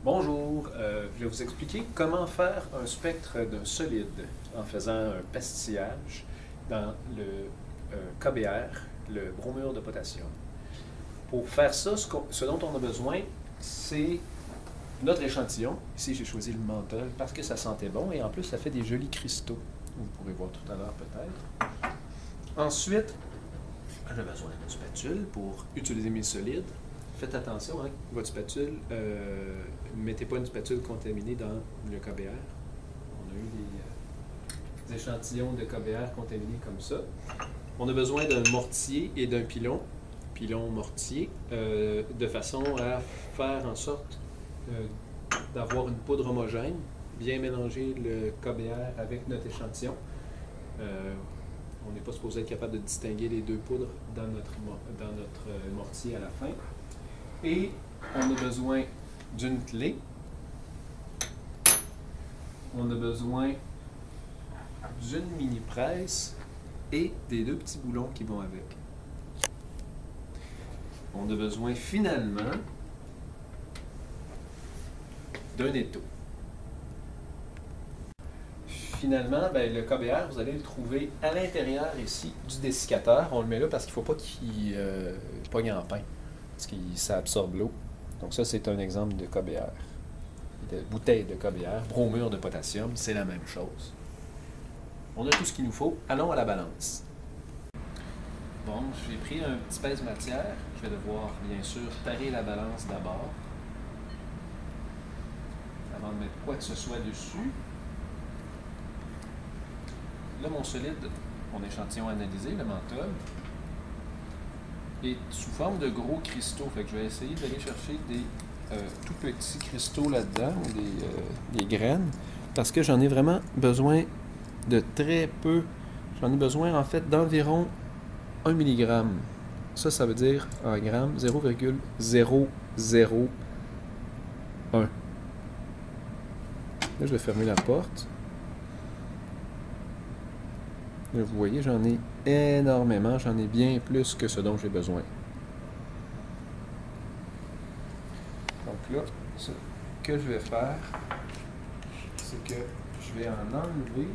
Bonjour, je vais vous expliquer comment faire un spectre d'un solide en faisant un pastillage dans le KBr, le bromure de potassium. Pour faire ça, ce dont on a besoin, c'est notre échantillon. Ici, j'ai choisi le menthol parce que ça sentait bon et en plus, ça fait des jolis cristaux. Vous pourrez voir tout à l'heure peut-être. Ensuite, j'ai besoin d'une spatule pour utiliser mes solides. Faites attention, hein, votre spatule, ne mettez pas une spatule contaminée dans le KBr. On a eu des échantillons de KBr contaminés comme ça. On a besoin d'un mortier et d'un pilon-mortier, de façon à faire en sorte d'avoir une poudre homogène, bien mélanger le KBr avec notre échantillon. On n'est pas supposé être capable de distinguer les deux poudres dans notre mortier à la fin. Et on a besoin d'une clé. On a besoin d'une mini-presse et des deux petits boulons qui vont avec. On a besoin finalement d'un étau. Finalement, le KBr, vous allez le trouver à l'intérieur ici du dessiccateur. On le met là parce qu'il ne faut pas qu'il pogne en pain, parce que ça absorbe l'eau. Donc ça, c'est un exemple de KBr. De bouteille de KBr, bromure de potassium, c'est la même chose. On a tout ce qu'il nous faut. Allons à la balance. Bon, j'ai pris un petit pèse-matière. Je vais devoir, bien sûr, tarer la balance d'abord, avant de mettre quoi que ce soit dessus. Là, mon solide, mon échantillon analysé, le menthol, est sous forme de gros cristaux. Fait que je vais essayer d'aller chercher des tout petits cristaux là-dedans, des graines, parce que j'en ai vraiment besoin de très peu. J'en ai besoin en fait d'environ 1 mg. Ça veut dire en grammes 0,001. Là, je vais fermer la porte. Là, vous voyez, j'en ai énormément, j'en ai bien plus que ce dont j'ai besoin. Donc là, ce que je vais faire, c'est que je vais en enlever.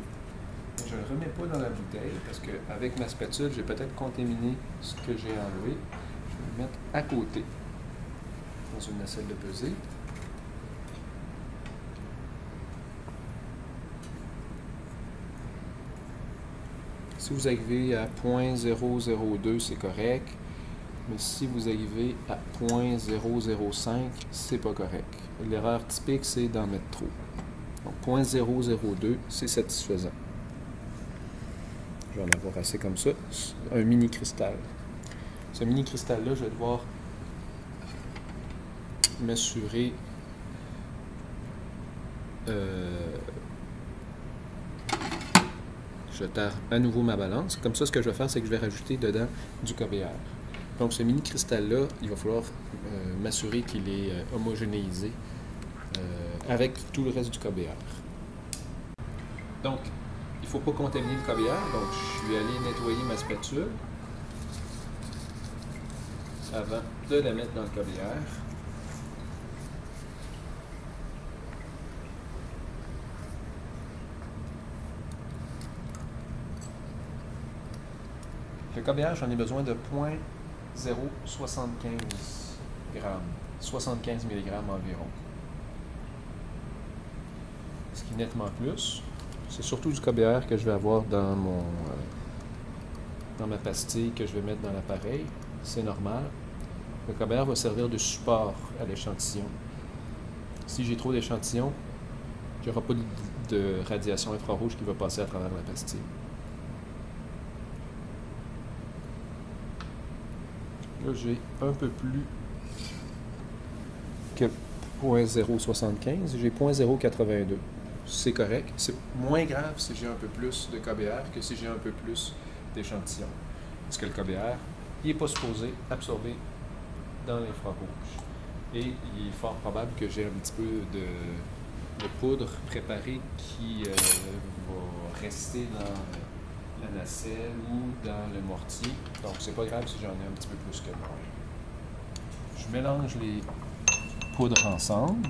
Je ne le remets pas dans la bouteille parce qu'avec ma spatule, j'ai peut-être contaminé ce que j'ai enlevé. Je vais le mettre à côté dans une assiette de pesée. Si vous arrivez à 0,002, c'est correct. Mais si vous arrivez à 0,005, c'est pas correct. L'erreur typique, c'est d'en mettre trop. Donc 0,002, c'est satisfaisant. Je vais en avoir assez comme ça. Un mini cristal. Ce mini cristal-là, je vais devoir m'assurer je tare à nouveau ma balance. Comme ça, ce que je vais faire, c'est que je vais rajouter dedans du KBr. Donc, ce mini cristal-là, il va falloir m'assurer qu'il est homogénéisé avec tout le reste du KBr. Donc, il ne faut pas contaminer le KBr. Donc, je suis allé nettoyer ma spatule avant de la mettre dans le KBr. Le KBr, j'en ai besoin de 0,075 g, 75 mg environ. Ce qui est nettement plus. C'est surtout du KBr que je vais avoir dans ma pastille que je vais mettre dans l'appareil. C'est normal. Le KBr va servir de support à l'échantillon. Si j'ai trop d'échantillons, il n'y aura pas de radiation infrarouge qui va passer à travers la pastille. Là, j'ai un peu plus que 0,075. J'ai 0,082. C'est correct. C'est moins grave si j'ai un peu plus de KBr que si j'ai un peu plus d'échantillons. Parce que le KBr, il n'est pas supposé absorber dans l'infrarouge. Et il est fort probable que j'ai un petit peu de poudre préparée qui va rester dans la nacelle ou dans le mortier. Donc, c'est pas grave si j'en ai un petit peu plus que moi. Je mélange les poudres ensemble.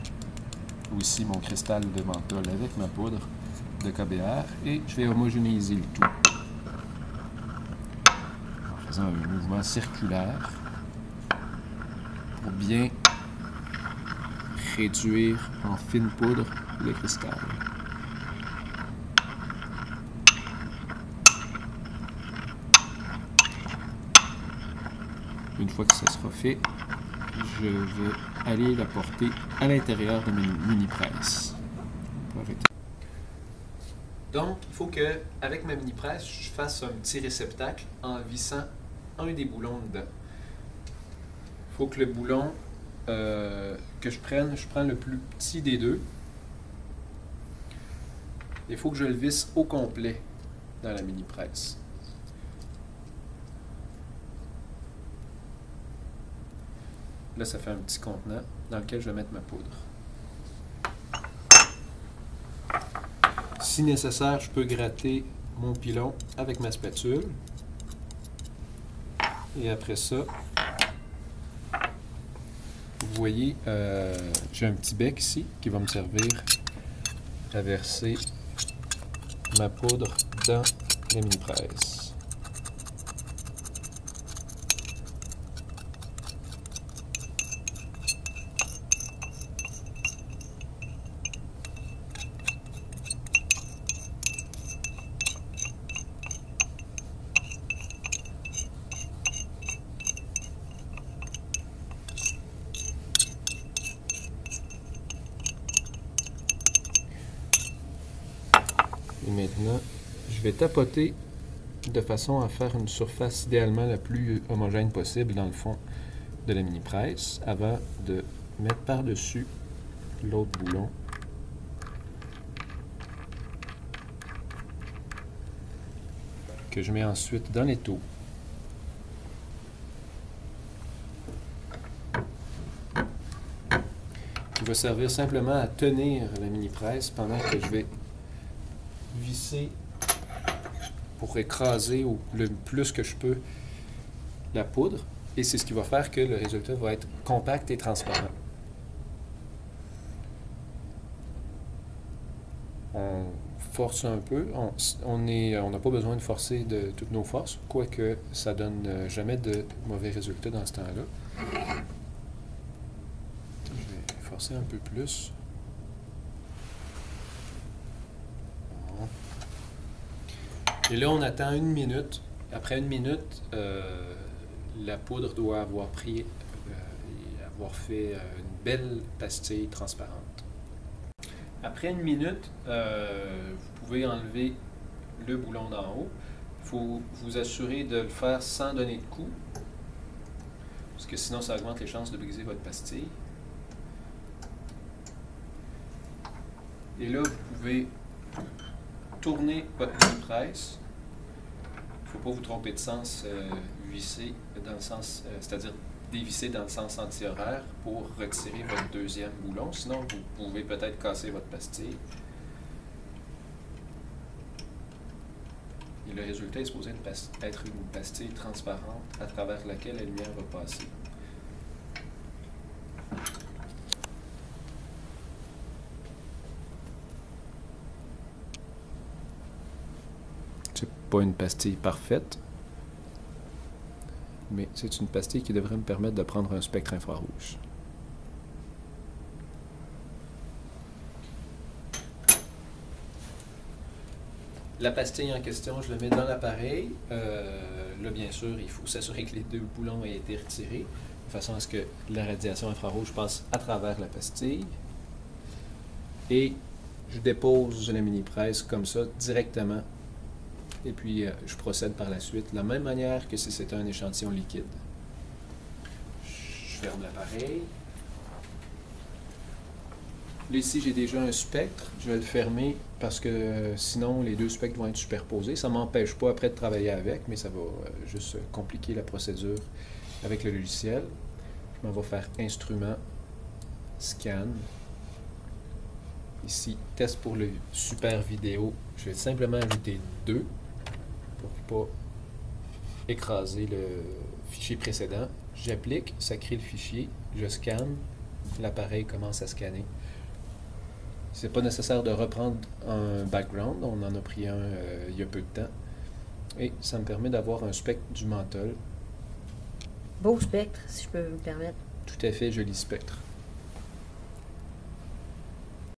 aussi mon cristal de menthol avec ma poudre de KBR et je vais homogénéiser le tout en faisant un mouvement circulaire pour bien réduire en fine poudre le cristal. Une fois que ça sera fait, je vais aller la porter à l'intérieur de mes mini-presses. Donc, il faut que, avec ma mini-presse, je fasse un petit réceptacle en vissant un des boulons dedans. Il faut que le boulon que je prends le plus petit des deux. Il faut que je le visse au complet dans la mini-presse. Là, ça fait un petit contenant dans lequel je vais mettre ma poudre. Si nécessaire, je peux gratter mon pilon avec ma spatule. Et après ça, vous voyez, j'ai un petit bec ici qui va me servir à verser ma poudre dans la mini-presse. Et maintenant, je vais tapoter de façon à faire une surface idéalement la plus homogène possible dans le fond de la mini-presse avant de mettre par-dessus l'autre boulon. Que je mets ensuite dans l'étau. Qui va servir simplement à tenir la mini-presse pendant que je vais visser pour écraser le plus que je peux la poudre et c'est ce qui va faire que le résultat va être compact et transparent. On force un peu, on n'a pas besoin de forcer de toutes nos forces, quoique ça donne jamais de mauvais résultats dans ce temps-là. Je vais forcer un peu plus. Et là, on attend 1 minute. Après 1 minute, la poudre doit avoir pris et avoir fait une belle pastille transparente. Après 1 minute, vous pouvez enlever le boulon d'en haut. Il faut vous assurer de le faire sans donner de coup, parce que sinon, ça augmente les chances de briser votre pastille. Et là, vous pouvez tourner votre mini-presse. Il ne faut pas vous tromper de sens, visser dans le sens, c'est-à-dire dévisser dans le sens anti-horaire pour retirer votre deuxième boulon. Sinon, vous pouvez peut-être casser votre pastille. Et le résultat est supposé être une pastille transparente à travers laquelle la lumière va passer. C'est pas une pastille parfaite, mais c'est une pastille qui devrait me permettre de prendre un spectre infrarouge. La pastille en question, je la mets dans l'appareil. Là, bien sûr, il faut s'assurer que les deux boulons aient été retirés, de façon à ce que la radiation infrarouge passe à travers la pastille. Et je dépose la mini-presse comme ça, directement. Et puis, je procède par la suite de la même manière que si c'était un échantillon liquide. Je ferme l'appareil. Là, ici, j'ai déjà un spectre. Je vais le fermer parce que sinon, les deux spectres vont être superposés. Ça ne m'empêche pas après de travailler avec, mais ça va juste compliquer la procédure avec le logiciel. Je m'en vais faire Instrument, Scan. Ici, test pour le super vidéo. Je vais simplement ajouter 2 pour ne pas écraser le fichier précédent. J'applique, ça crée le fichier, je scanne, l'appareil commence à scanner. C'est pas nécessaire de reprendre un background, on en a pris un il y a peu de temps. Et ça me permet d'avoir un spectre du menthol. Beau spectre, si je peux me permettre. Tout à fait joli spectre.